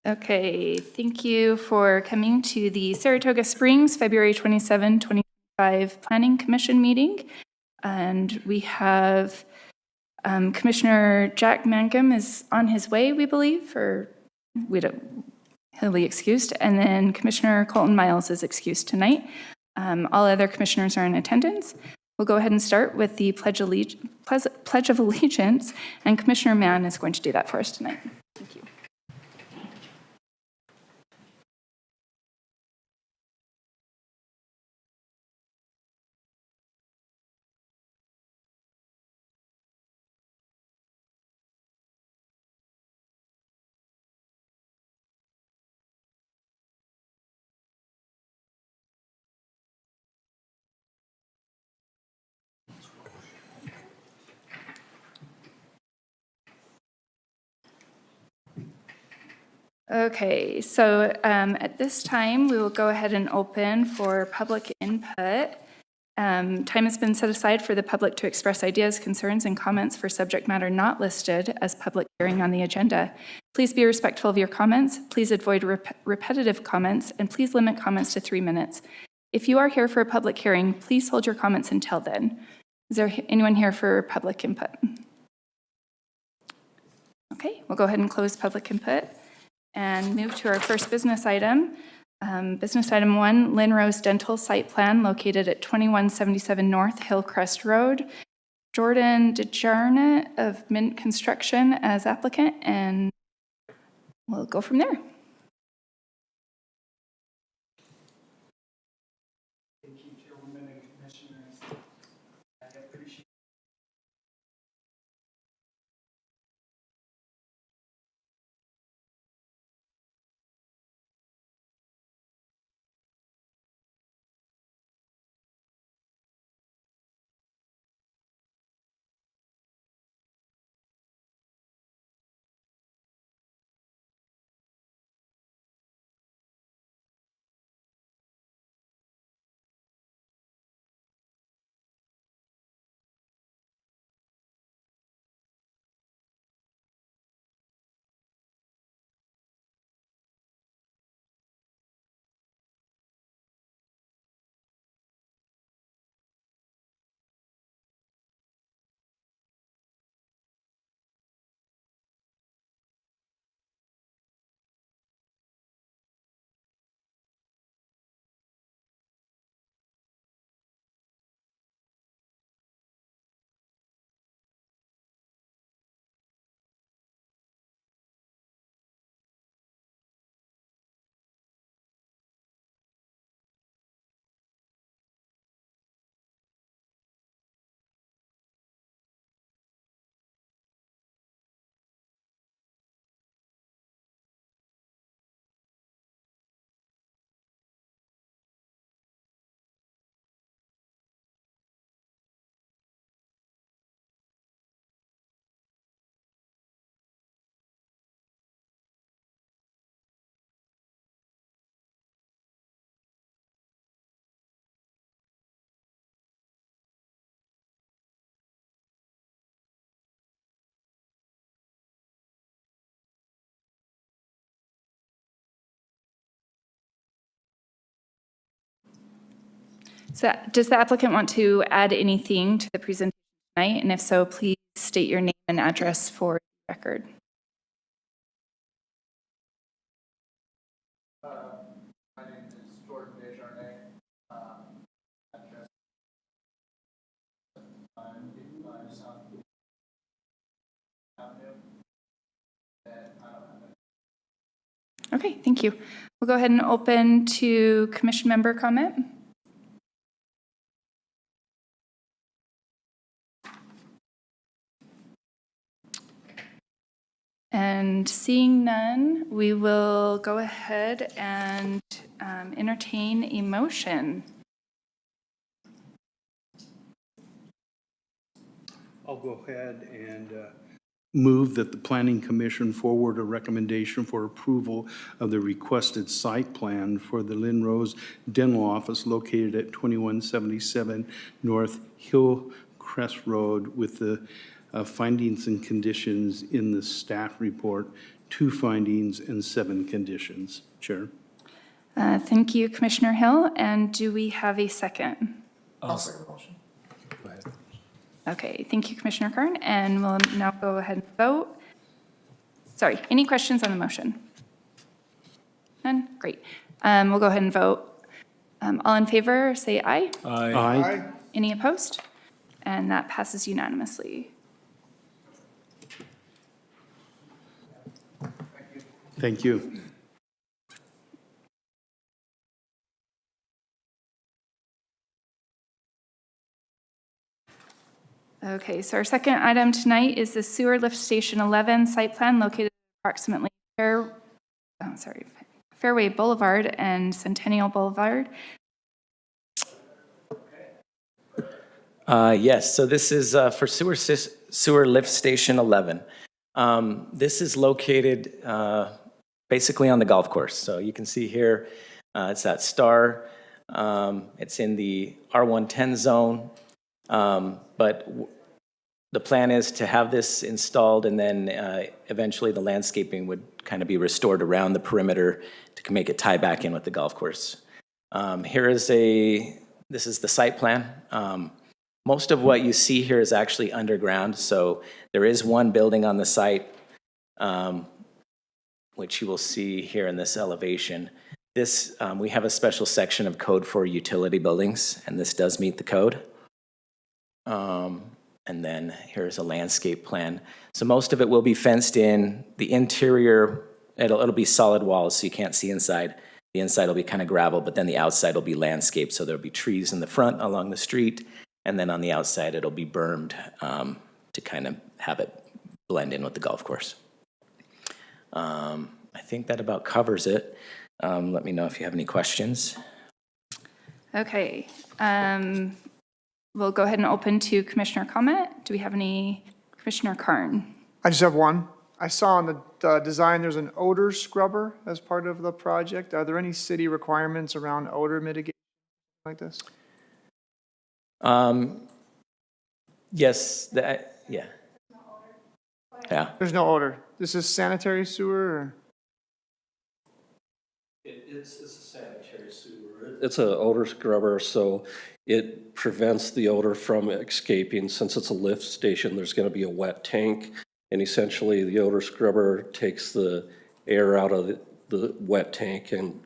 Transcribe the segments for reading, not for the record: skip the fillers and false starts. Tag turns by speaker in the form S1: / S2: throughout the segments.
S1: Okay, thank you for coming to the Saratoga Springs February 27, 2025 Planning Commission meeting. And we have Commissioner Jack Mangum is on his way, we believe, or he'll be excused. And then Commissioner Colton Miles is excused tonight. All other commissioners are in attendance. We'll go ahead and start with the Pledge of Allegiance, and Commissioner Mann is going to do that for us tonight. Thank you. Okay, so at this time, we will go ahead and open for public input. Time has been set aside for the public to express ideas, concerns, and comments for subject matter not listed as public hearing on the agenda. Please be respectful of your comments. Please avoid repetitive comments, and please limit comments to 3 minutes. If you are here for a public hearing, please hold your comments until then. Is there anyone here for public input? Okay, we'll go ahead and close public input and move to our first business item. Business item 1, Linrose Dental Site Plan located at 2177 North Hillcrest Road. Jordan DeJarnett of Mint Construction as applicant, and we'll go from there.
S2: Thank you, Chairwoman and Commissioners. I appreciate
S1: So does the applicant want to add anything to the presentation tonight? And if so, please state your name and address for the record.
S2: my name is Jordan Desjardins. Address 55 South Avenue. And I don't have it.
S1: Okay, thank you. We'll go ahead and open to commission member comment. And seeing none, we will go ahead and entertain a motion.
S3: I'll go ahead and move that the Planning Commission forward a recommendation for approval of the requested site plan for the Linrose Dental Office located at 2177 North Hillcrest Road with the findings and conditions in the staff report, 2 findings and 7 conditions. Chair.
S1: Thank you, Commissioner Hill. And do we have a second?
S4: I'll second the motion.
S1: Okay, thank you, Commissioner Kern. And we'll now go ahead and vote. Sorry, any questions on the motion? None? Great. We'll go ahead and vote. All in favor, say aye.
S3: Aye.
S1: Any opposed? And that passes unanimously.
S3: Thank you.
S1: Okay, so our second item tonight is the Sewer Lift Station 11 site plan located approximately Fairway Boulevard and Centennial Boulevard.
S4: Yes, so this is for Sewer Lift Station 11. This is located basically on the golf course. So you can see here, it's that star. It's in the R110 zone. But the plan is to have this installed, and then eventually the landscaping would kind of be restored around the perimeter to make it tie back in with the golf course. This is the site plan. Most of what you see here is actually underground, so there is one building on the site, which you will see here in this elevation. We have a special section of code for utility buildings, and this does meet the code. And then here's a landscape plan. So most of it will be fenced in. The interior, it'll be solid walls, so you can't see inside. The inside will be kind of gravel, but then the outside will be landscaped, so there'll be trees in the front along the street, and then on the outside it'll be bermed to kind of have it blend in with the golf course. I think that about covers it. Let me know if you have any questions.
S1: Okay. We'll go ahead and open to Commissioner comment. Do we have any? Commissioner Kern?
S2: I just have one. I saw on the design, there's an odor scrubber as part of the project. Are there any city requirements around odor mitigation like this?
S4: Yes, yeah. Yeah.
S2: There's no odor. This is sanitary sewer or?
S5: It's a sanitary sewer. It's an odor scrubber, so it prevents the odor from escaping. Since it's a lift station, there's going to be a wet tank, and essentially the odor scrubber takes the air out of the wet tank, and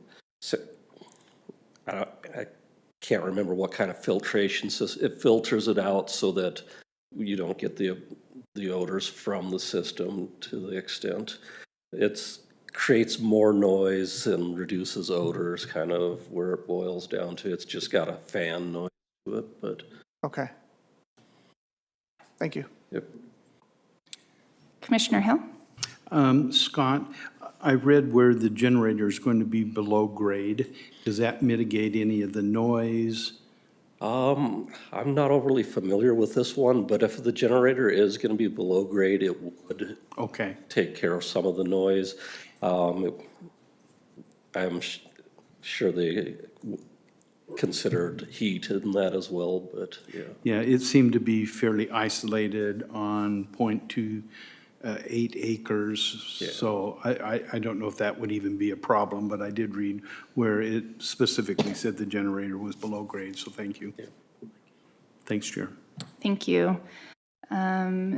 S5: I can't remember what kind of filtration system. It filters it out so that you don't get the odors from the system to the extent. It creates more noise and reduces odors, kind of where it boils down to. It's just got a fan noise to it, but.
S2: Okay. Thank you.
S5: Yep.
S1: Commissioner Hill?
S3: Scott, I read where the generator is going to be below grade. Does that mitigate any of the noise?
S5: I'm not overly familiar with this one, but if the generator is going to be below grade, it would
S3: Okay.
S5: take care of some of the noise. I'm sure they considered heat in that as well, but yeah.
S3: Yeah, it seemed to be fairly isolated on 0.28 acres.
S5: Yeah.
S3: So I don't know if that would even be a problem, but I did read where it specifically said the generator was below grade, so thank you.
S5: Yeah.
S3: Thanks, Chair.
S1: Thank you.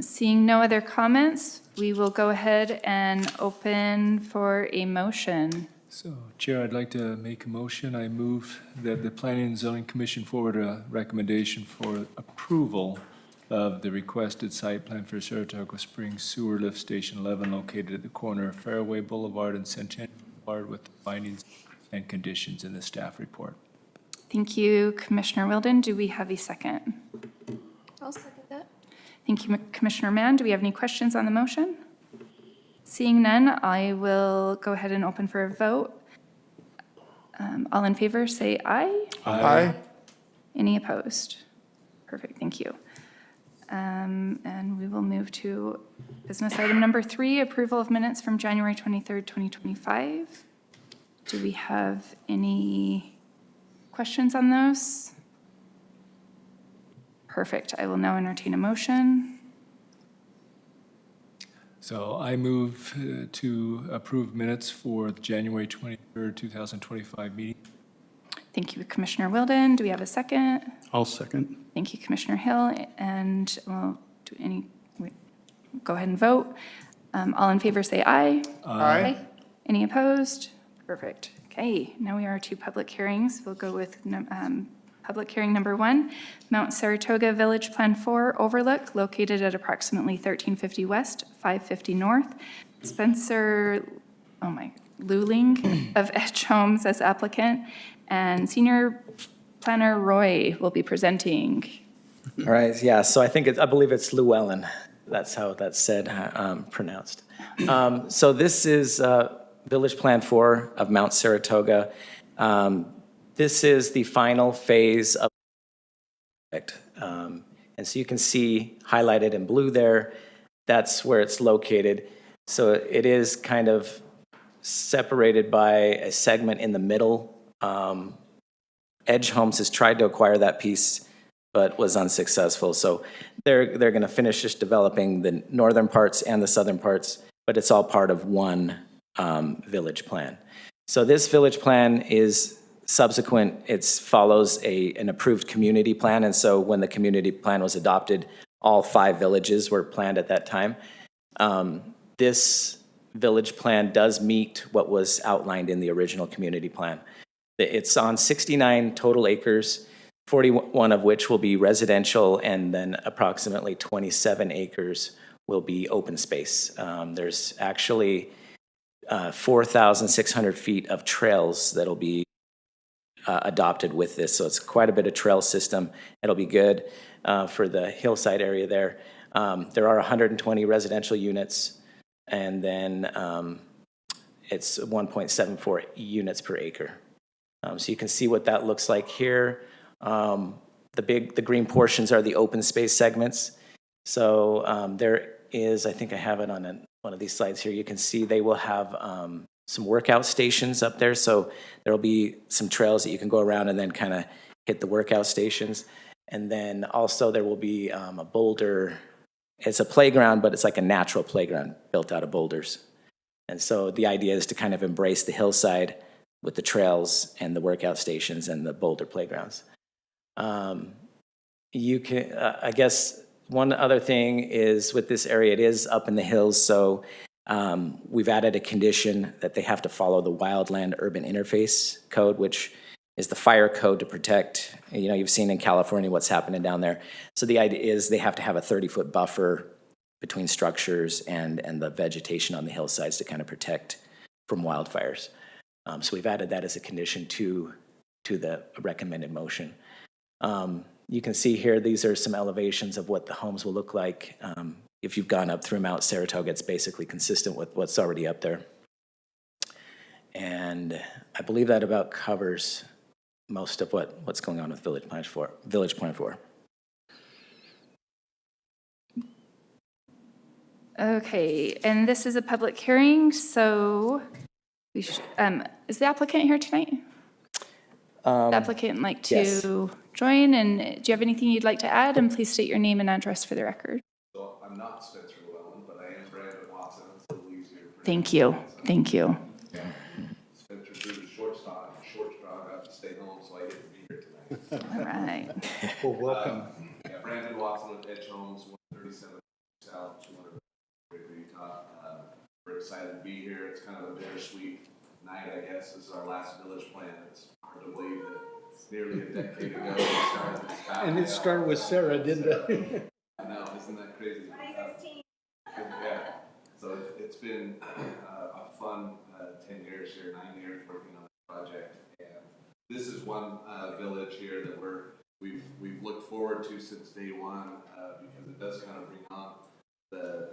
S1: Seeing no other comments, we will go ahead and open for a motion.
S6: So, Chair, I'd like to make a motion. I move that the Planning and Zoning Commission forward a recommendation for approval of the requested site plan for Saratoga Springs Sewer Lift Station 11 located at the corner of Fairway Boulevard and Centennial Boulevard with the findings and conditions in the staff report.
S1: Thank you, Commissioner Wilden. Do we have a second?
S7: I'll second that.
S1: Thank you, Commissioner Mann. Do we have any questions on the motion? Seeing none, I will go ahead and open for a vote. All in favor, say aye.
S2: Aye.
S1: Any opposed? Perfect, thank you. And we will move to business item number 3, approval of minutes from January 23rd, 2025. Do we have any questions on those? Perfect, I will now entertain a motion.
S6: So I move to approve minutes for the January 23rd, 2025 meeting.
S1: Thank you, Commissioner Wilden. Do we have a second?
S3: I'll second.
S1: Thank you, Commissioner Hill. And go ahead and vote. All in favor, say aye.
S2: Aye.
S1: Any opposed? Perfect. Okay, now we are to public hearings. We'll go with public hearing number 1, Mount Saratoga Village Plan 4 Overlook, located at approximately 1350 West, 550 North. Spencer, Luling of Edge Homes as applicant, and Senior Planner Roy will be presenting.
S4: All right, yeah, so I believe it's Llewellyn. That's how that's said, pronounced. So this is Village Plan 4 of Mount Saratoga. This is the final phase of the project. And so you can see highlighted in blue there, that's where it's located. So it is kind of separated by a segment in the middle. Edge Homes has tried to acquire that piece, but was unsuccessful. So they're going to finish just developing the northern parts and the southern parts, but it's all part of one village plan. So this village plan is subsequent. It follows an approved community plan. And so when the community plan was adopted, all 5 villages were planned at that time. This village plan does meet what was outlined in the original community plan. It's on 69 total acres, 41 of which will be residential, and then approximately 27 acres will be open space. There's actually 4,600 feet of trails that'll be adopted with this. So it's quite a bit of trail system. It'll be good for the hillside area there. There are 120 residential units, and then it's 1.74 units per acre. So you can see what that looks like here. The green portions are the open space segments. So there is, I think I have it on one of these slides here. You can see they will have some workout stations up there. So there'll be some trails that you can go around and then kind of hit the workout stations. And then also there will be a boulder. It's a playground, but it's like a natural playground built out of boulders. And so the idea is to kind of embrace the hillside with the trails and the workout stations and the boulder playgrounds. You can, I guess, one other thing is with this area, it is up in the hills, so we've added a condition that they have to follow the Wildland Urban Interface Code, which is the fire code to protect, you've seen in California what's happening down there. So the idea is they have to have a 30-foot buffer between structures and the vegetation on the hillsides to kind of protect from wildfires. So we've added that as a condition to the recommended motion. You can see here, these are some elevations of what the homes will look like. If you've gone up through Mount Saratoga, it's basically consistent with what's already up there. And I believe that about covers most of what's going on with Village Plan 4.
S1: Okay, and this is a public hearing, so we should, is the applicant here tonight? The applicant like to
S4: yes.
S1: join, and do you have anything you'd like to add? And please state your name and address for the record.
S8: So I'm not Spencer Llewellyn, but I am Brandon Watson. It's a little easier.
S1: Thank you, thank you.
S8: Spencer threw the short straw, got to stay home, so I get to be here tonight.
S1: All right.
S3: Well, welcome.
S8: Yeah, Brandon Watson with Edge Homes, 137 South, 200 Utah. We're excited to be here. It's kind of a bittersweet night, I guess. This is our last village plan. It's hard to believe that it's nearly a decade ago we started this back.
S3: And it started with Sarah, didn't it?
S8: I know, isn't that crazy? 2016. Yeah, so it's been a fun 10 years here, 9 years working on the project. And this is one village here that we've looked forward to since day one because it does kind of bring on the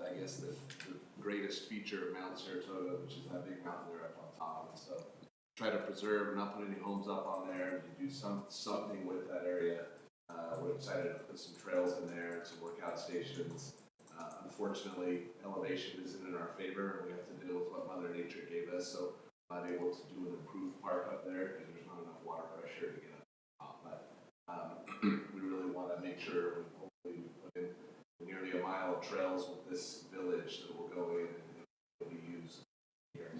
S8: greatest feature of Mount Saratoga, which is that big mountain there up on top. And so try to preserve and not put any homes up on there and to do something with that area. We're excited to put some trails in there and some workout stations. Unfortunately, elevation isn't in our favor, and we have to deal with what Mother Nature gave us, so I'm not able to do an improved park up there because there's not enough water pressure to get up top. But we really want to make sure we put in nearly 11 mile of trails with this village that will go in and will be used here.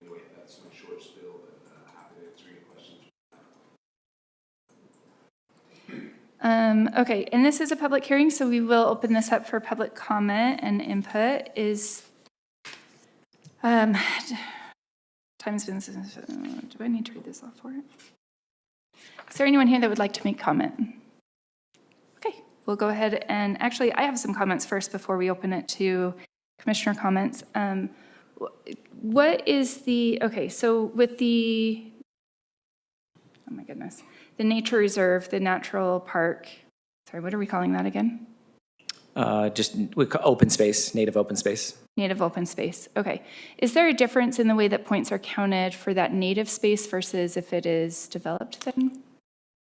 S8: Anyway, that's my short spiel, but happy to answer any questions.
S1: Okay, and this is a public hearing, so we will open this up for public comment and input. Time's been, do I need to read this off for it? Is there anyone here that would like to make comment? Okay, we'll go ahead and, actually, I have some comments first before we open it to commissioner comments. What is the, okay, so with the, oh my goodness, the nature reserve, the natural park, sorry, what are we calling that again?
S4: We call open space, native open space.
S1: Native open space, okay. Is there a difference in the way that points are counted for that native space versus if it is developed then?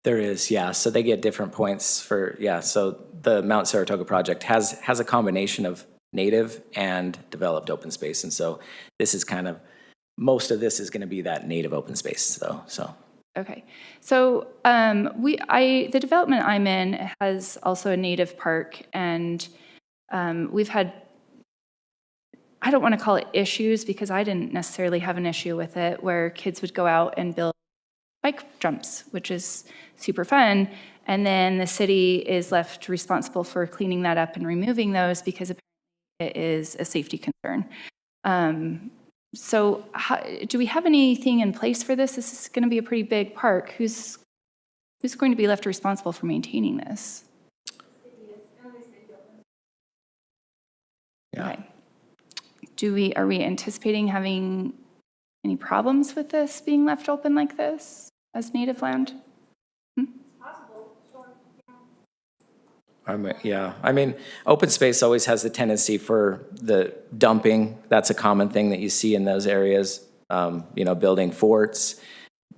S4: There is, yeah. So they get different points for, yeah. So the Mount Saratoga project has a combination of native and developed open space. And so this is kind of, most of this is going to be that native open space, though, so.
S1: Okay, so the development I'm in has also a native park, and we've had, I don't want to call it issues because I didn't necessarily have an issue with it, where kids would go out and build bike jumps, which is super fun, and then the city is left responsible for cleaning that up and removing those because apparently it is a safety concern. So do we have anything in place for this? This is going to be a pretty big park. Who's going to be left responsible for maintaining this?
S4: Yeah.
S1: Okay. Are we anticipating having any problems with this being left open like this as native land?
S4: Yeah, I mean, open space always has the tendency for the dumping. That's a common thing that you see in those areas. Building forts,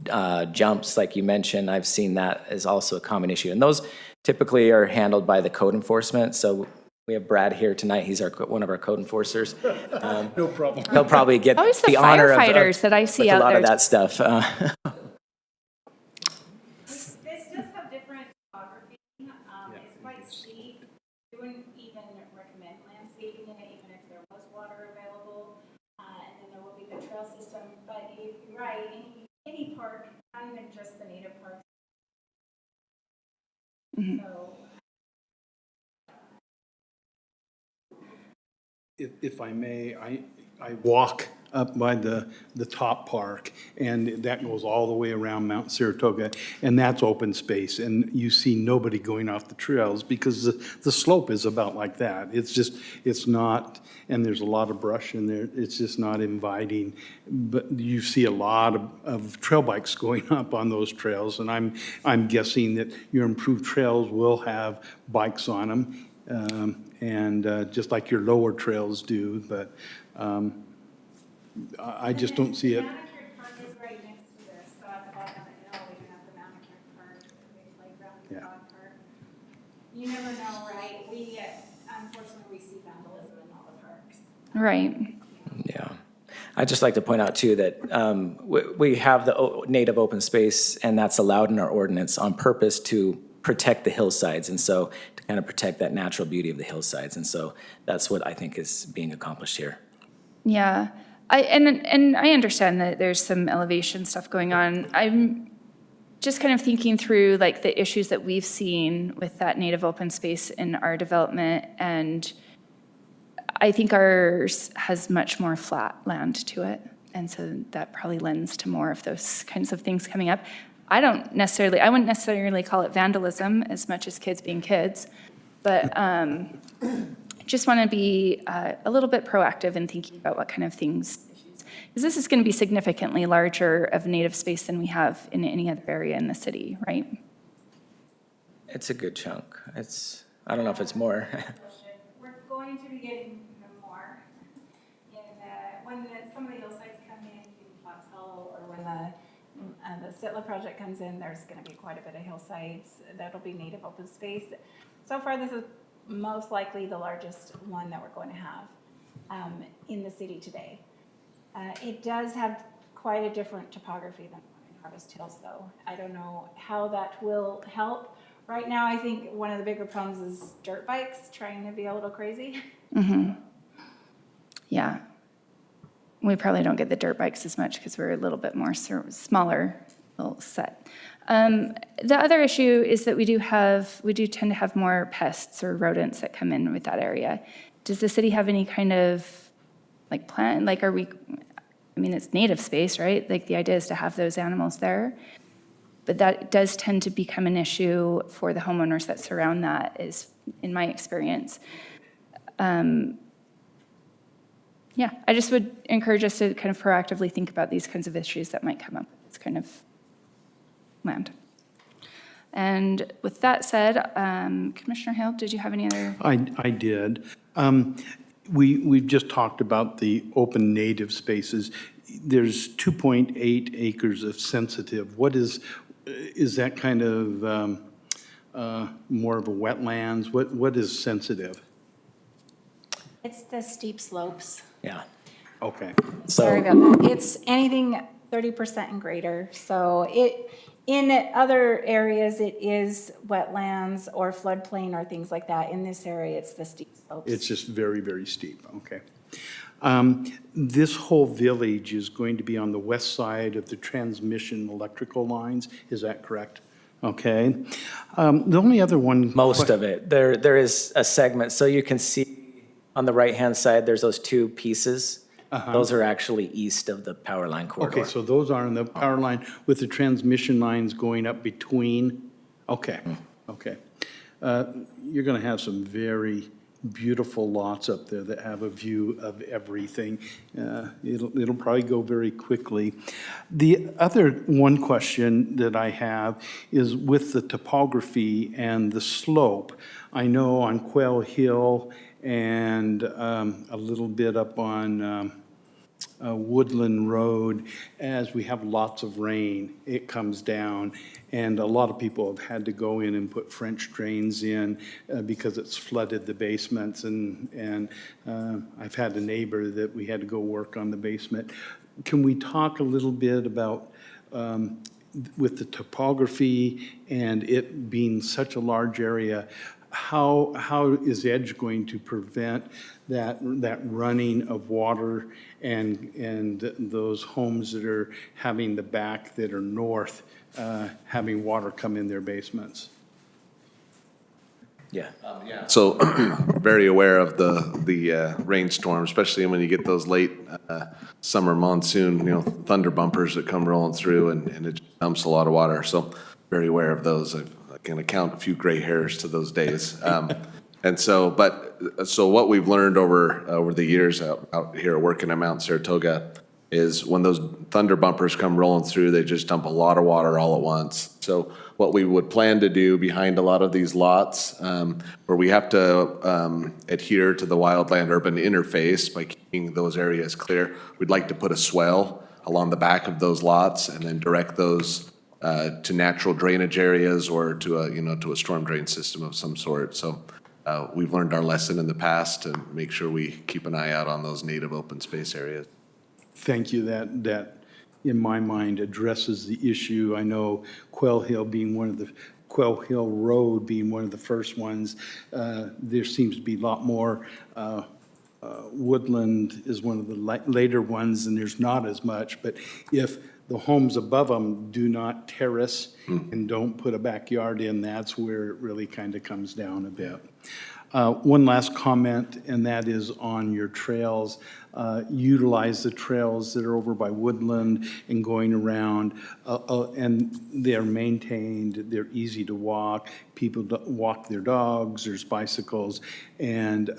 S4: jumps, like you mentioned, I've seen that as also a common issue. And those typically are handled by the code enforcement. So we have Brad here tonight. He's one of our code enforcers.
S3: No problem.
S4: He'll probably get
S1: Always the
S4: the honor of
S1: firefighters that I see
S4: with
S1: out
S4: a lot
S1: there.
S4: of that stuff.
S9: This does have different topography. It's quite steep. We wouldn't even recommend landscaping in it, even if there was water available. And then there will be the trail system. But you're right, any park, not even just the native parks. So
S3: If I may, I walk up by the top park, and that goes all the way around Mount Saratoga, and that's open space, and you see nobody going off the trails because the slope is about like that. It's not, and there's a lot of brush in there, it's just not inviting, but you see a lot of trail bikes going up on those trails, and I'm guessing that your improved trails will have bikes on them, and just like your lower trails do, but I just don't see it.
S9: the manicured park is right next to this. So at the bottom of the hill, we have the manicured park, the big playground, the
S3: Yeah.
S9: dog park. You never know, right? Unfortunately, we see vandalism in all the parks.
S1: Right.
S4: Yeah. I'd just like to point out, too, that we have the native open space, and that's allowed in our ordinance on purpose to protect the hillsides, and so to kind of protect that natural beauty of the hillsides. And so that's what I think is being accomplished here.
S1: Yeah. And I understand that there's some elevation stuff going on. I'm just kind of thinking through like the issues that we've seen with that native open space in our development, and I think ours has much more flat land to it, and so that probably lends to more of those kinds of things coming up. I wouldn't necessarily call it vandalism as much as kids being kids, but just want to be a little bit proactive in thinking about what kind of things, because this is going to be significantly larger of native space than we have in any other area in the city, right?
S4: It's a good chunk. I don't know if it's more.
S9: We're going to be getting more. When some of the hillsides come in Fox Hollow, or when the Sitla project comes in, there's going to be quite a bit of hillsides. That'll be native open space. So far, this is most likely the largest one that we're going to have in the city today. It does have quite a different topography than Harvest Hills, though. I don't know how that will help Right now, I think one of the bigger problems is dirt bikes trying to be a little crazy.
S1: Yeah. We probably don't get the dirt bikes as much because we're a little bit more smaller little set. The other issue is that we do tend to have more pests or rodents that come in with that area. Does the city have any kind of like plan, like I mean, it's native space, right? Like the idea is to have those animals there. But that does tend to become an issue for the homeowners that surround that, is in my experience. Yeah, I just would encourage us to kind of proactively think about these kinds of issues that might come up with this kind of land. And with that said, Commissioner Hale, did you have any other?
S3: I did. We've just talked about the open native spaces. There's 2.8 acres of sensitive. What is that kind of more of a wetlands? What is sensitive?
S9: It's the steep slopes.
S4: Yeah.
S3: Okay.
S9: Sorry
S4: So,
S9: about that. It's anything 30% and greater. So in other areas, it is wetlands or floodplain or things like that. In this area, it's the steep slopes.
S3: It's just very, very steep. Okay. This whole village is going to be on the west side of the transmission electrical lines. Is that correct? Okay. The only other one.
S4: most of it. There is a segment, so you can see on the right-hand side, there's those two pieces. Those are actually east of the power line corridor.
S3: Okay, so those are in the power line with the transmission lines going up between? Okay, okay. You're going to have some very beautiful lots up there that have a view of everything. It'll probably go very quickly. The other one question that I have is with the topography and the slope. I know on Quail Hill and a little bit up on Woodland Road, as we have lots of rain, it comes down, and a lot of people have had to go in and put French drains in because it's flooded the basements, and I've had a neighbor that we had to go work on the basement. Can we talk a little bit about with the topography and it being such a large area, how is EDGE going to prevent that running of water and those homes that are having the back that are north, having water come in their basements?
S4: Yeah.
S8: So very aware of the rainstorm, especially when you get those late summer monsoon, thunder bumpers that come rolling through and it dumps a lot of water. So very aware of those. I can account a few gray hairs to those days. And so what we've learned over the years out here working at Mount Saratoga is when those thunder bumpers come rolling through, they just dump a lot of water all at once. So what we would plan to do behind a lot of these lots, where we have to adhere to the wildland urban interface by keeping those areas clear, we'd like to put a swell along the back of those lots and then direct those to natural drainage areas or to a storm drain system of some sort. So we've learned our lesson in the past to make sure we keep an eye out on those native open space areas.
S3: Thank you. That in my mind addresses the issue. I know Quail Hill Road being one of the first ones. There seems to be a lot more. Woodland is one of the later ones, and there's not as much. But if the homes above them do not terrace and don't put a backyard in, that's where it really kind of comes down a bit. One last comment, and that is on your trails. Utilize the trails that are over by Woodland and going around, and they're maintained, they're easy to walk. People walk their dogs, there's bicycles, and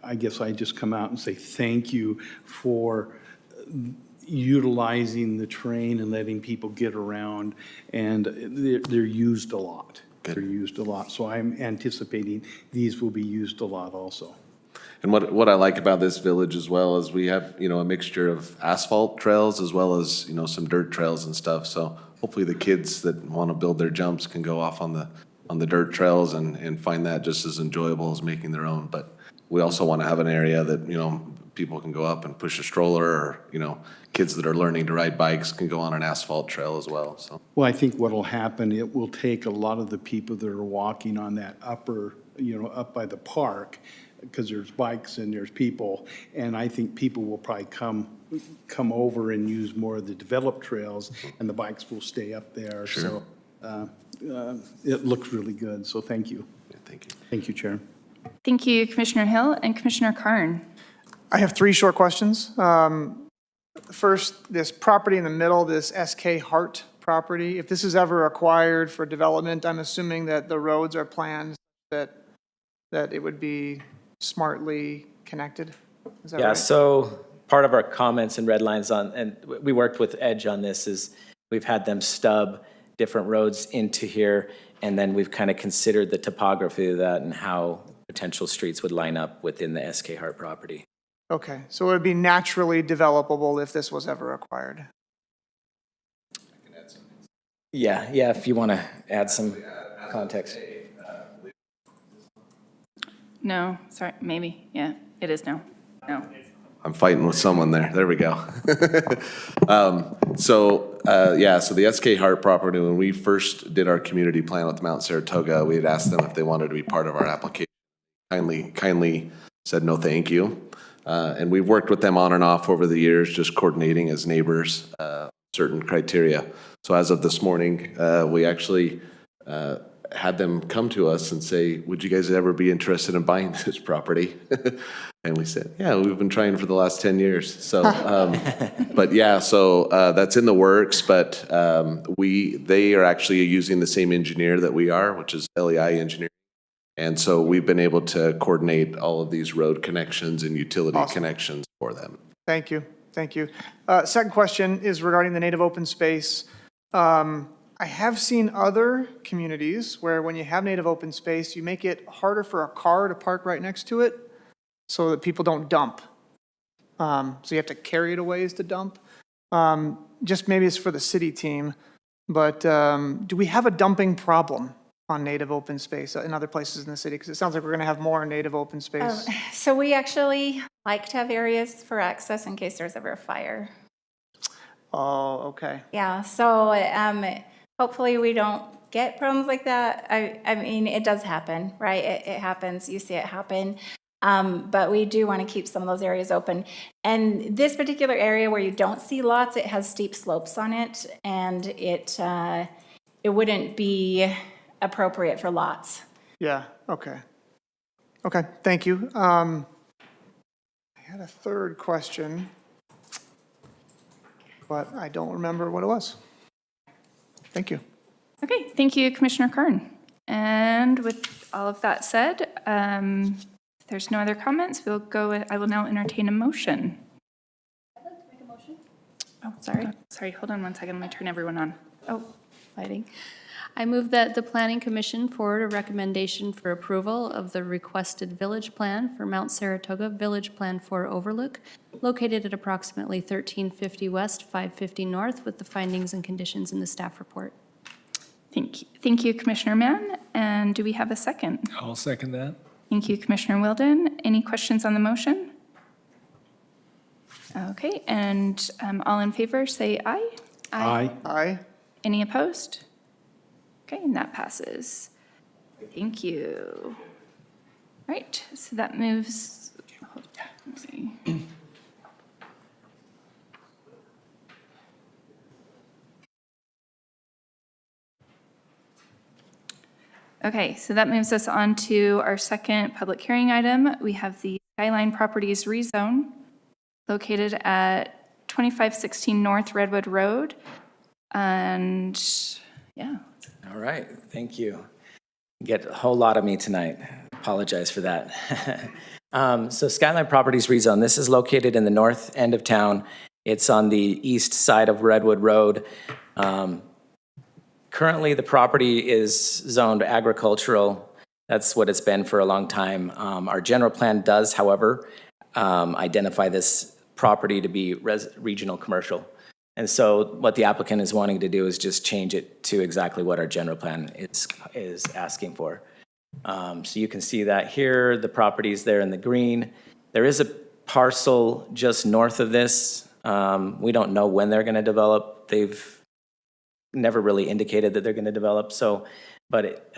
S3: I guess I just come out and say thank you for utilizing the train and letting people get around, and they're used a lot. They're used a lot, so I'm anticipating these will be used a lot also.
S8: And what I like about this village as well is we have, a mixture of asphalt trails as well as, some dirt trails and stuff. So hopefully the kids that want to build their jumps can go off on the dirt trails and find that just as enjoyable as making their own. But we also want to have an area that, people can go up and push a stroller, or, you know, kids that are learning to ride bikes can go on an asphalt trail as well, so.
S3: Well, I think what'll happen, it will take a lot of the people that are walking on that upper, up by the park, because there's bikes and there's people, and I think people will probably come over and use more of the developed trails, and the bikes will stay up there.
S8: Sure.
S3: So it looks really good, so thank you.
S8: Yeah, thank you.
S3: Thank you, Chair.
S1: Thank you, Commissioner Hill and Commissioner Carn.
S2: I have 3 short questions. First, this property in the middle, this SK Hart property, if this is ever acquired for development, I'm assuming that the roads are planned that it would be smartly connected? Is that
S4: Yeah,
S2: right?
S4: so part of our comments and red lines on, and we worked with Edge on this, is we've had them stub different roads into here, and then we've kind of considered the topography of that and how potential streets would line up within the SK Hart property.
S2: Okay, so it would be naturally developable if this was ever acquired?
S4: Yeah, if you want to add some context.
S1: No, sorry, maybe, yeah, it is no. No.
S8: I'm fighting with someone there. There we go. So the SK Hart property, when we first did our community plan with Mount Saratoga, we had asked them if they wanted to be part of our application. Kindly said no, thank you. And we've worked with them on and off over the years, just coordinating as neighbors, certain criteria. So as of this morning, we actually had them come to us and say, would you guys ever be interested in buying this property? And we said, yeah, we've been trying for the last 10 years. So, but yeah, so that's in the works, but they are actually using the same engineer that we are, which is LEI Engineering. And so we've been able to coordinate all of these road connections and utility connections for them.
S2: Thank you, thank you. Second question is regarding the native open space. I have seen other communities where when you have native open space, you make it harder for a car to park right next to it so that people don't dump. So you have to carry it a ways to dump. Just maybe it's for the city team, but do we have a dumping problem on native open space in other places in the city? Because it sounds like we're going to have more native open space.
S9: So we actually like to have areas for access in case there's ever a fire.
S2: Oh, okay.
S9: Yeah, so hopefully we don't get problems like that. I mean, it does happen, right? It happens. You see it happen. But we do want to keep some of those areas open. And this particular area where you don't see lots, it has steep slopes on it, and it wouldn't be appropriate for lots.
S2: Yeah, okay. Okay, thank you. I had a third question, but I don't remember what it was. Thank you.
S1: Okay, thank you, Commissioner Carn. And with all of that said, if there's no other comments, I will now entertain a motion.
S7: I'd like to make a motion.
S1: Oh, sorry, hold on one second, let me turn everyone on.
S7: Oh, fighting. I move that the Planning Commission forward a recommendation for approval of the requested village plan for Mount Saratoga Village Plan 4 Overlook, located at approximately 1350 West, 550 North, with the findings and conditions in the staff report.
S1: Thank you, Commissioner Mann. And do we have a second?
S6: I'll second that.
S1: Thank you, Commissioner Wilden. Any questions on the motion? Okay, and all in favor, say aye.
S3: Aye.
S2: Aye.
S1: Any opposed? Okay, and that passes. Thank you. All right, so that moves, let's see. Okay, so that moves us on to our second public hearing item. We have the Skyline Properties rezone located at 2516 North Redwood Road. And yeah.
S4: All right, thank you. Get a whole lot of me tonight. Apologize for that. So Skyline Properties rezone, this is located in the north end of town. It's on the east side of Redwood Road. Currently, the property is zoned agricultural. That's what it's been for a long time. Our general plan does, however, identify this property to be regional commercial. And so what the applicant is wanting to do is just change it to exactly what our general plan is asking for. So you can see that here, the property is there in the green. There is a parcel just north of this, we don't know when they're going to develop. They've never really indicated that they're going to develop, so, but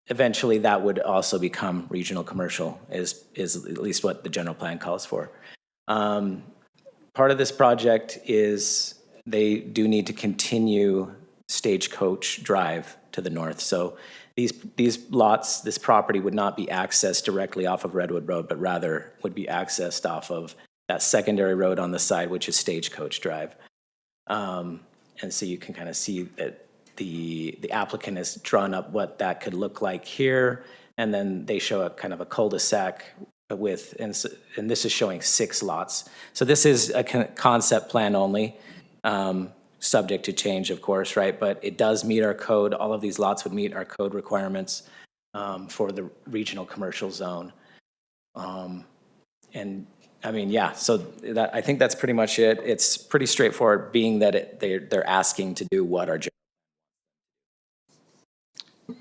S4: eventually that would also become regional commercial, is at least what the general plan calls for. Part of this project is they do need to continue Stagecoach Drive to the north. So these lots, this property would not be accessed directly off of Redwood Road, but rather would be accessed off of that secondary road on the side, which is Stagecoach Drive. And so you can kind of see that the applicant has drawn up what that could look like here, and then they show a kind of a cul-de-sac with, and this is showing 6 lots. So this is a concept plan only, subject to change, of course, right? But it does meet our code. All of these lots would meet our code requirements for the regional commercial zone. And I mean, yeah, so that, I think that's pretty much it. It's pretty straightforward, being that they're asking to do what our.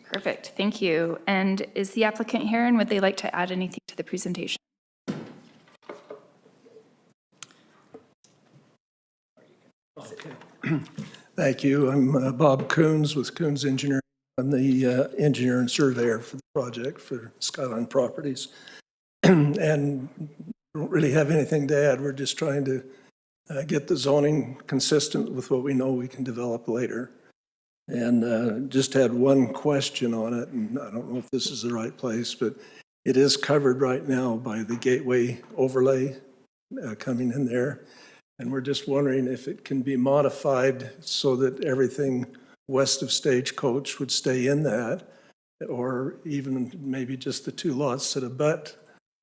S1: Perfect, thank you. And is the applicant here, and would they like to add anything to the presentation?
S10: Thank you. I'm Bob Coons with Coons Engineering. I'm the engineer and surveyor for the project for Skyline Properties. And don't really have anything to add. We're just trying to get the zoning consistent with what we know we can develop later. And just had one question on it, and I don't know if this is the right place, but it is covered right now by the gateway overlay coming in there. And we're just wondering if it can be modified so that everything west of Stagecoach would stay in that, or even maybe just the 2 lots that abut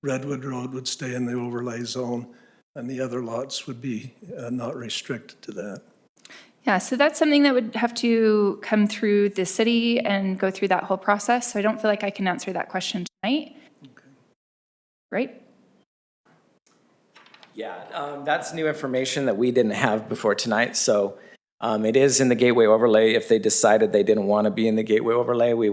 S10: Redwood Road would stay in the overlay zone, and the other lots would be not restricted to that.
S1: Yeah, so that's something that would have to come through the city and go through that whole process. So I don't feel like I can answer that question tonight. Okay. Right?
S4: Yeah, that's new information that we didn't have before tonight. So it is in the gateway overlay. If they decided they didn't want to be in the gateway overlay, we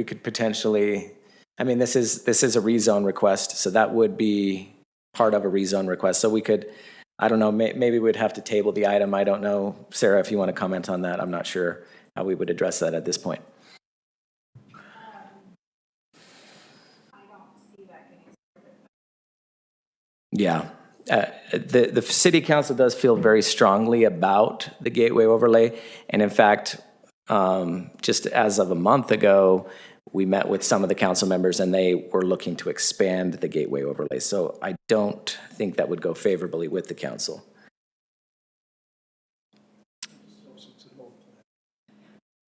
S4: could potentially, I mean, this is a rezone request, so that would be part of a rezone request. So we could, I don't know, maybe we'd have to table the item. I don't know, Sarah, if you want to comment on that. I'm not sure how we would address that at this point. Yeah, the city council does feel very strongly about the gateway overlay. And in fact, just as of a month ago, we met with some of the council members and they were looking to expand the gateway overlay. So I don't think that would go favorably with the council.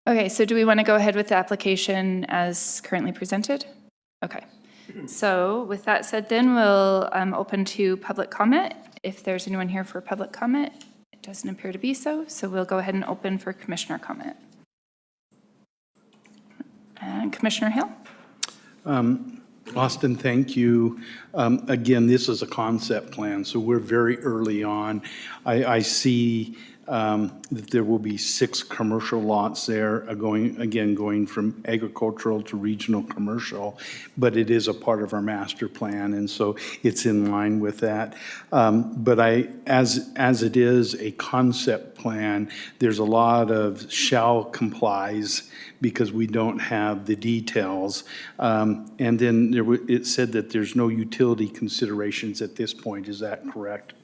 S1: Okay, so do we want to go ahead with the application as currently presented? Okay. So with that said, then we'll open to public comment. If there's anyone here for public comment, it doesn't appear to be so. So we'll go ahead and open for commissioner comment. And Commissioner Hill.
S3: Austin, thank you. Again, this is a concept plan, so we're very early on. I see that there will be 6 commercial lots there, going from agricultural to regional commercial, but it is a part of our master plan, and so it's in line with that. But as it is a concept plan, there's a lot of shall complies because we don't have the details. And then it said that there's no utility considerations at this point. Is that correct?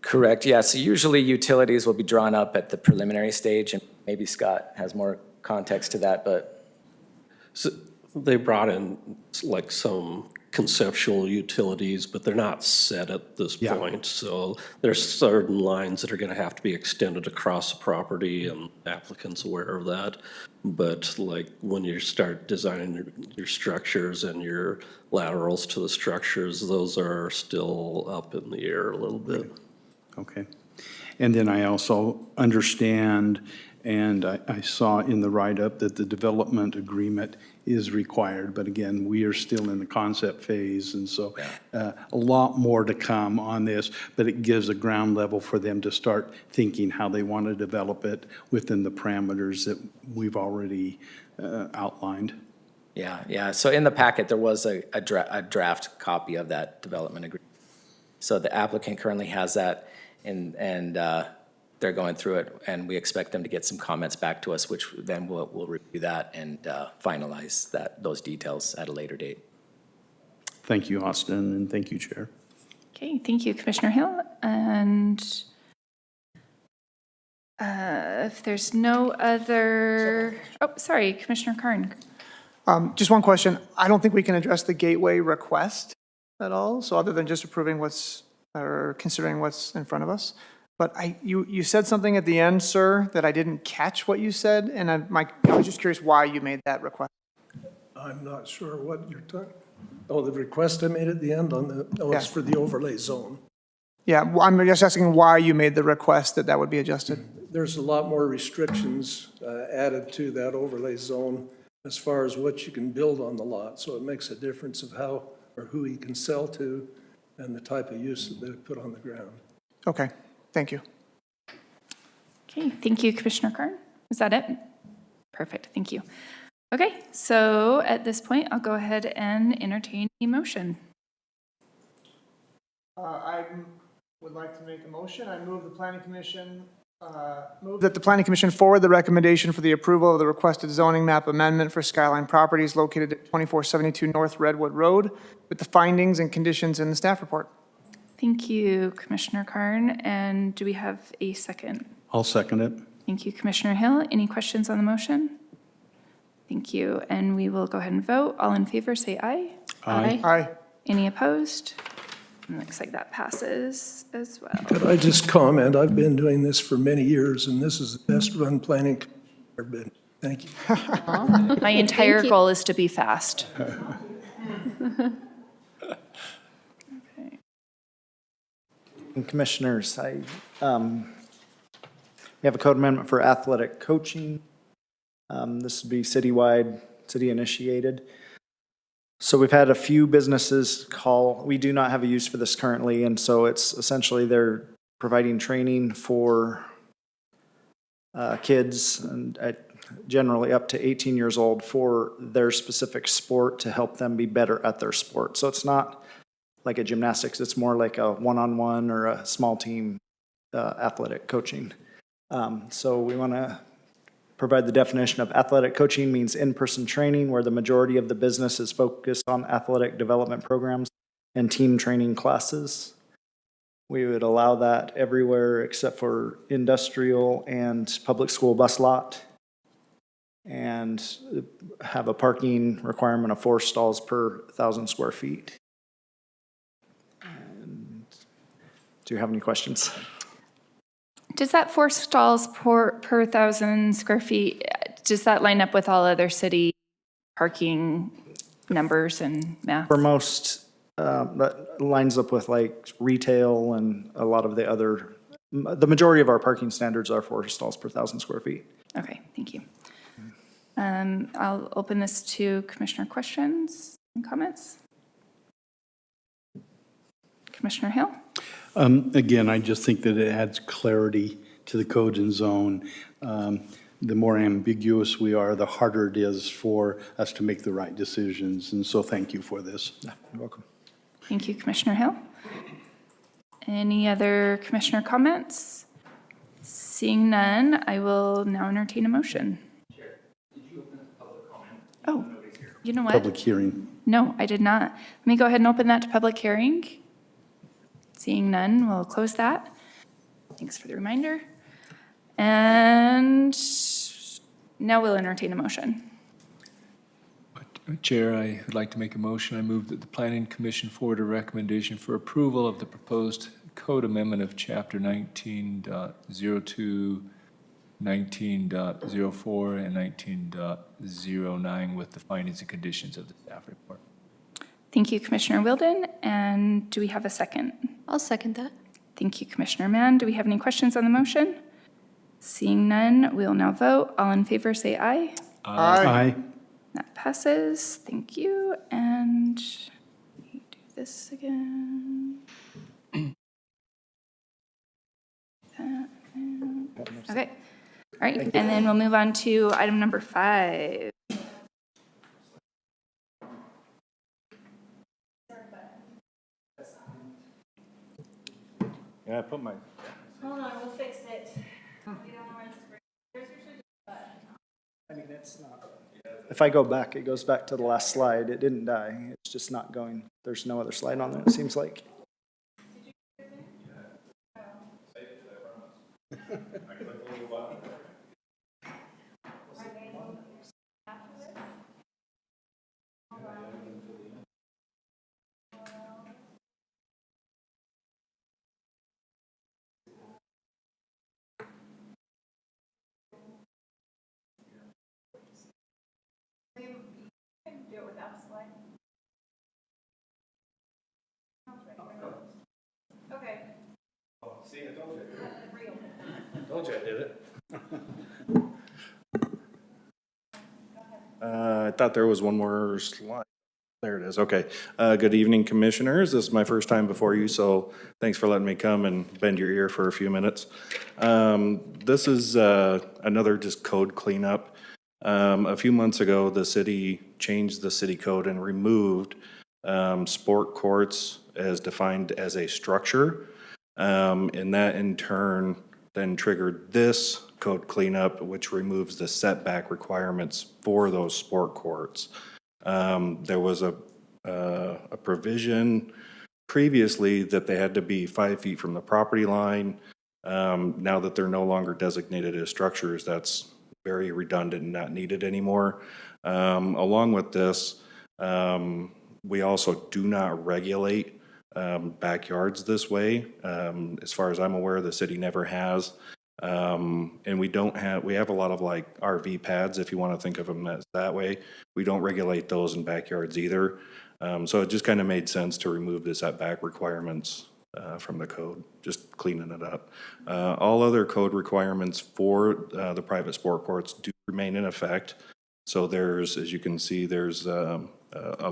S4: Correct, yeah. So usually utilities will be drawn up at the preliminary stage, and maybe Scott has more context to that, but.
S5: So they brought in like some conceptual utilities, but they're not set at this point. So there's certain lines that are going to have to be extended across the property, and applicants aware of that. But like when you start designing your structures and your laterals to the structures, those are still up in the air a little bit.
S3: Okay. And then I also understand, and I saw in the write-up that the development agreement is required, but again, we are still in the concept phase, and so a lot more to come on this, but it gives a ground level for them to start thinking how they want to develop it within the parameters that we've already outlined.
S4: Yeah. So in the packet, there was a draft copy of that development agreement. So the applicant currently has that, and they're going through it, and we expect them to get some comments back to us, which then we'll review that and finalize those details at a later date.
S3: Thank you, Austin, and thank you, Chair.
S1: Okay, thank you, Commissioner Hill. And if there's no other, oh, sorry, Commissioner Karn.
S2: Just one question. I don't think we can address the gateway request at all, so other than just approving or considering what's in front of us. But you said something at the end, sir, that I didn't catch what you said, and I was just curious why you made that request.
S10: I'm not sure what you're talking, oh, the request I made at the end on the, oh, it's
S2: Yeah.
S10: for the overlay zone.
S2: Yeah, well, I'm just asking why you made the request that would be adjusted.
S10: There's a lot more restrictions added to that overlay zone as far as what you can build on the lot. So it makes a difference of how or who you can sell to and the type of use that they put on the ground.
S2: Okay, thank you.
S1: Okay, thank you, Commissioner Karn. Is that it? Perfect, thank you. Okay, so at this point, I'll go ahead and entertain a motion.
S2: I would like to make a motion. I move the planning commission, move that the planning commission forward the recommendation for the approval of the requested zoning map amendment for Skyline Properties located at 2472 North Redwood Road with the findings and conditions in the staff report.
S1: Thank you, Commissioner Karn. And do we have a second?
S3: I'll second it.
S1: Thank you, Commissioner Hill. Any questions on the motion? Thank you. And we will go ahead and vote. All in favor, say aye.
S3: Aye.
S2: Aye.
S1: Any opposed? And looks like that passes as well.
S10: Could I just comment, I've been doing this for many years, and this is the best run planning commission I've ever been. Thank you.
S1: My entire
S7: you.
S1: goal is to be fast.
S11: And Commissioners, we have a code amendment for athletic coaching. This would be citywide, city initiated. So we've had a few businesses call, we do not have a use for this currently, and so it's essentially they're providing training for kids and generally up to 18 years old for their specific sport to help them be better at their sport. So it's not like a gymnastics, it's more like a one-on-one or a small team athletic coaching. So we want to provide the definition of athletic coaching means in-person training where the majority of the business is focused on athletic development programs and team training classes. We would allow that everywhere except for industrial and public school bus lot, and have a parking requirement of 4 stalls per 1,000 square feet. And do you have any questions?
S1: Does that 4 stalls per 1,000 square feet, does that line up with all other city parking numbers and math?
S11: For most, that lines up with like retail and a lot of the other, the majority of our parking standards are 4 stalls per 1,000 square feet.
S1: Okay, thank you. I'll open this to commissioner questions and comments. Commissioner Hill?
S3: Again, I just think that it adds clarity to the code and zone. The more ambiguous we are, the harder it is for us to make the right decisions. And so thank you for this.
S11: You're welcome.
S1: Thank you, Commissioner Hill. Any other commissioner comments? Seeing none, I will now entertain a motion. Oh, you know what?
S3: Public hearing.
S1: No, I did not. Let me go ahead and open that to public hearing. Seeing none, we'll close that. Thanks for the reminder. And now we'll entertain a motion.
S6: Chair, I would like to make a motion. I move that the Planning Commission forward a recommendation for approval of the proposed code amendment of Chapter 19.02, 19.04, and 19.09 with the findings and conditions of the staff report.
S1: Thank you, Commissioner Wilden. And do we have a second?
S7: I'll second that.
S1: Thank you, Commissioner Mann. Do we have any questions on the motion? Seeing none, we'll now vote. All in favor, say aye.
S3: Aye.
S1: That passes. Thank you. And let me do this again. Okay. All right. And then we'll move on to item number 5.
S3: Yeah, I put my.
S9: Hold on, we'll fix it. We don't know where the spring, there's usually just a button.
S11: I mean, it's not. If I go back, it goes back to the last slide. It didn't die. It's just not going. There's no other slide on there, it seems like.
S9: Do it without a slide. Okay.
S3: See, I told you. Told you I did it. I thought there was one more slide. There it is, okay. Good evening, Commissioners. This is my first time before you, so thanks for letting me come and bend your ear for a few minutes. This is another just code cleanup. A few months ago, the city changed the city code and removed sport courts as defined as a structure. And that in turn then triggered this code cleanup, which removes the setback requirements for those sport courts. There was a provision previously that they had to be 5 feet from the property line. Now that they're no longer designated as structures, that's very redundant and not needed anymore. Along with this, we also do not regulate backyards this way. As far as I'm aware, the city never has. And we have a lot of like RV pads, if you want to think of them as that way. We don't regulate those in backyards either. So it just kind of made sense to remove the setback requirements from the code, just cleaning it up. All other code requirements for the private sport courts do remain in effect. So there's, as you can see, there's a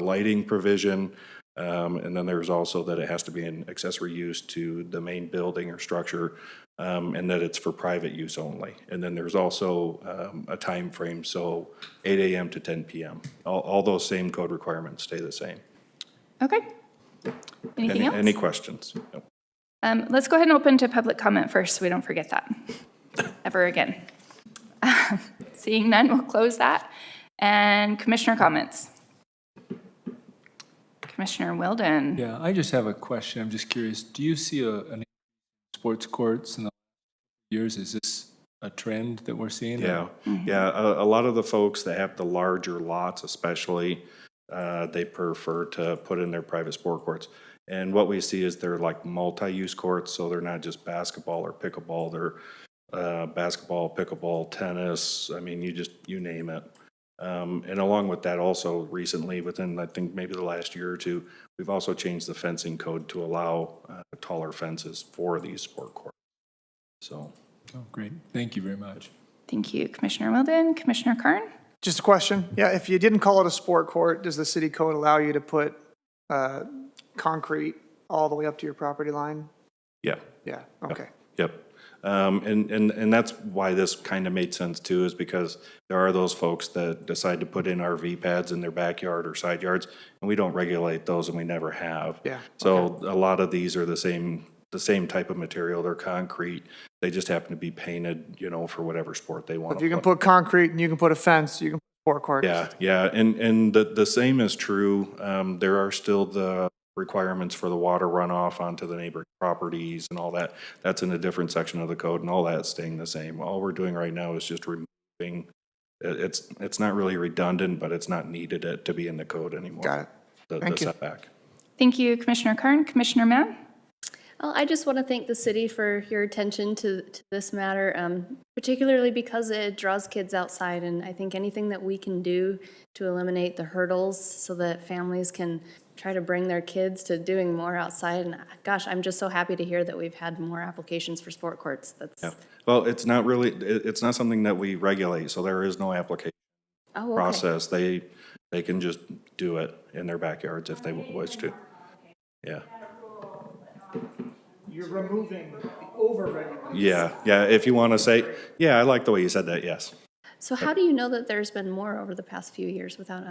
S3: lighting provision, and then there's also that it has to be an accessory use to the main building or structure, and that it's for private use only. And then there's also a time frame, so 8 a.m. to 10 p.m. All those same code requirements stay the same.
S1: Okay. Anything else?
S3: Any questions? No.
S1: Let's go ahead and open to public comment first, so we don't forget that ever again. Seeing none, we'll close that. And commissioner comments. Commissioner Wilden.
S6: Yeah, I just have a question. I'm just curious. Do you see an sports courts in the last years? Is this a trend that we're seeing?
S3: Yeah, yeah. A lot of the folks that have the larger lots especially, they prefer to put in their private sport courts. And what we see is they're like multi-use courts, so they're not just basketball or pickleball. They're basketball, pickleball, tennis. I mean, you name it. And along with that, also recently, within I think maybe the last year or two, we've also changed the fencing code to allow taller fences for these sport courts. So.
S6: Oh, great. Thank you very much.
S1: Thank you, Commissioner Wilden. Commissioner Karn?
S2: Just a question. Yeah, if you didn't call it a sport court, does the city code allow you to put concrete all the way up to your property line?
S3: Yeah.
S2: Yeah, okay.
S3: Yep. And that's why this kind of made sense too, is because there are those folks that decide to put in RV pads in their backyard or side yards, and we don't regulate those, and we never have.
S2: Yeah.
S3: So a lot of these are the same type of material. They're concrete. They just happen to be painted, for whatever sport they want.
S2: If you can put concrete and you can put a fence, you can put sport court.
S3: Yeah, yeah, and the same is true. There are still the requirements for the water runoff onto the neighboring properties and all that. That's in a different section of the code, and all that's staying the same. All we're doing right now is just removing. It's not really redundant, but it's not needed to be in the code anymore.
S2: Got it.
S3: The setback.
S1: Thank you, Commissioner Karn. Commissioner Mann?
S7: Well, I just want to thank the city for your attention to this matter, particularly because it draws kids outside. And I think anything that we can do to eliminate the hurdles so that families can try to bring their kids to doing more outside. And gosh, I'm just so happy to hear that we've had more applications for sport courts.
S3: Yeah. Well, it's not really, it's not something that we regulate, so there is no application process. They can just do it in their backyards if they wish to. Yeah.
S2: You're removing the over-regulation.
S3: Yeah, if you want to say, I like the way you said that, yes.
S7: So how do you know that there's been more over the past few years without?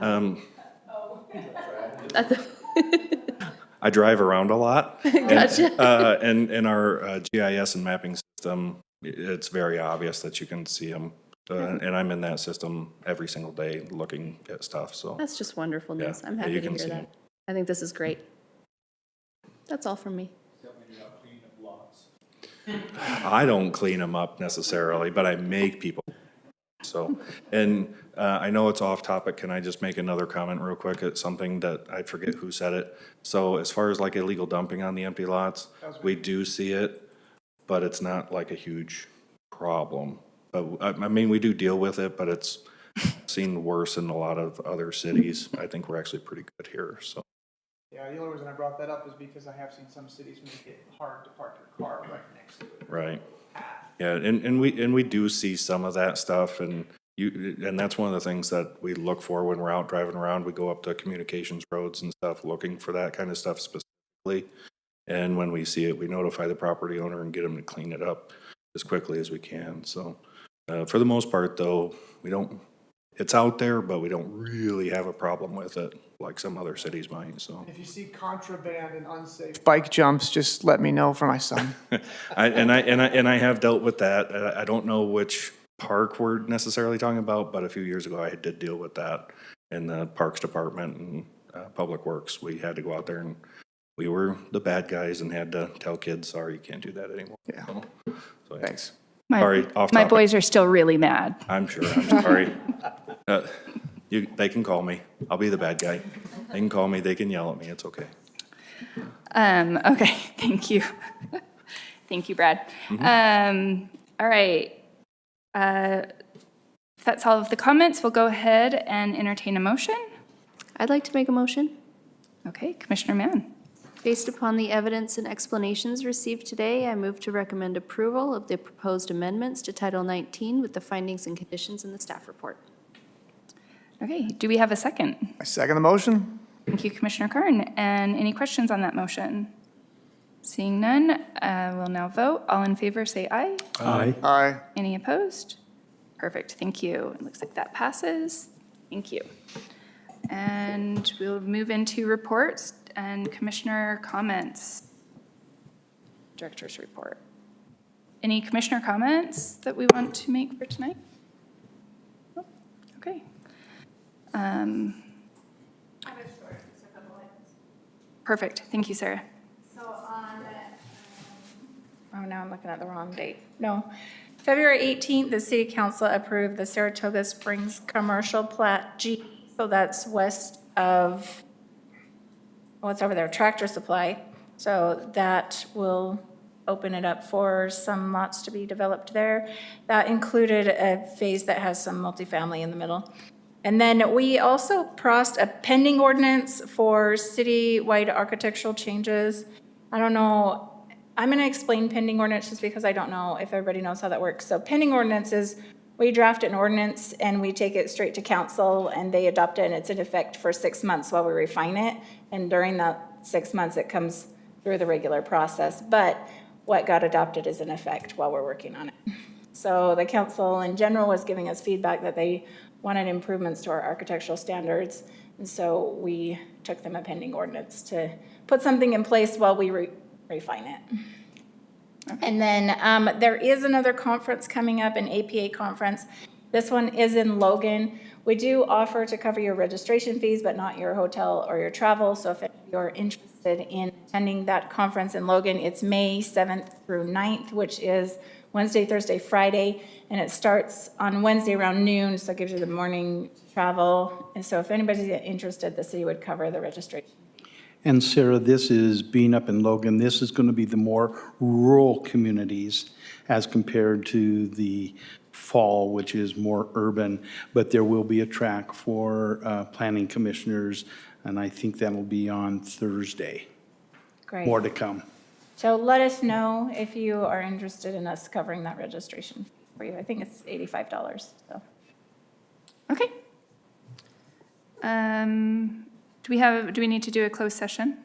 S12: I drive around a lot.
S7: Gotcha.
S12: And in our GIS and mapping system, it's very obvious that you can see them. And I'm in that system every single day looking at stuff, so.
S7: That's just wonderful news.
S12: Yeah,
S7: I'm
S12: yeah,
S7: happy
S12: you
S7: to
S12: can
S7: hear
S12: see
S7: that.
S12: it.
S7: I think this is great. That's all from me.
S12: I don't clean them up necessarily, but I make people. So, and I know it's off topic. Can I just make another comment real quick? It's something that I forget who said it. So as far as like illegal dumping on the empty lots, we do see it, but it's not like a huge problem. But I mean, we do deal with it, but it's seen worse in a lot of other cities. I think we're actually pretty good here, so.
S2: Yeah, the only reason I brought that up is because I have seen some cities make it hard to park your car right next to it.
S12: Right. Yeah, and we do see some of that stuff, and that's one of the things that we look for when we're out driving around. We go up to communications roads and stuff, looking for that kind of stuff specifically. And when we see it, we notify the property owner and get them to clean it up as quickly as we can. So, for the most part, though, it's out there, but we don't really have a problem with it like some other cities might, so.
S2: If you see contraband and unsafe bike jumps, just let me know for my son.
S12: I have dealt with that. I don't know which park we're necessarily talking about, but a few years ago I did deal with that in the Parks Department and Public Works. We had to go out there and we were the bad guys and had to tell kids, sorry, you can't do that anymore.
S2: Yeah.
S12: So, yeah.
S2: Thanks.
S12: Sorry, off
S1: My
S12: topic.
S1: boys are still really mad.
S12: I'm sure, I'm sorry. They can call me. I'll be the bad guy. They can call me, they can yell at me, it's okay.
S1: Okay, thank you. Thank you, Brad. All right. If that's all of the comments, we'll go ahead and entertain a motion.
S7: I'd like to make a motion.
S1: Okay, Commissioner Mann.
S7: Based upon the evidence and explanations received today, I move to recommend approval of the proposed amendments to Title 19 with the findings and conditions in the staff report.
S1: Okay, do we have a second?
S2: I second the motion.
S1: Thank you, Commissioner Karn. And any questions on that motion? Seeing none, we'll now vote. All in favor, say aye.
S3: Aye.
S2: Aye.
S1: Any opposed? Perfect, thank you. It looks like that passes. Thank you. And we'll move into reports and commissioner comments. Director's report. Any commissioner comments that we want to make for tonight? Oh, okay. Perfect, thank you, Sarah.
S9: So now I'm looking at the wrong date. No. February 18th, the city council approved the Saratoga Springs Commercial Plat G. So that's west of, what's over there, Tractor Supply. So that will open it up for some lots to be developed there. That included a phase that has some multifamily in the middle. And then we also processed a pending ordinance for city-wide architectural changes. I don't know, I'm gonna explain pending ordinance just because I don't know if everybody knows how that works. So pending ordinance is, we draft an ordinance and we take it straight to council and they adopt it and it's in effect for 6 months while we refine it. And during that 6 months, it comes through the regular process. But what got adopted is in effect while we're working on it. So the council in general was giving us feedback that they wanted improvements to our architectural standards. And so we took them a pending ordinance to put something in place while we refine it. And then there is another conference coming up, an APA conference. This one is in Logan. We do offer to cover your registration fees, but not your hotel or your travel. So if you're interested in attending that conference in Logan, it's May 7th through 9th, which is Wednesday, Thursday, Friday. And it starts on Wednesday around noon, so it gives you the morning travel. And so if anybody's interested, the city would cover the registration.
S3: And Sarah, this is being up in Logan, this is going to be the more rural communities as compared to the fall, which is more urban. But there will be a track for planning commissioners, and I think that'll be on Thursday.
S9: Great.
S3: More to come.
S9: So let us know if you are interested in us covering that registration for you. I think it's $85, so.
S1: Okay. Do we need to do a closed session?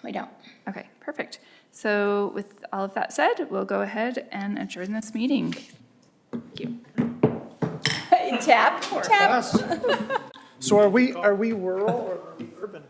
S9: We don't.
S1: Okay, perfect. So with all of that said, we'll go ahead and adjourn this meeting. Thank you.
S9: Tap.
S2: So are we rural or are we urban?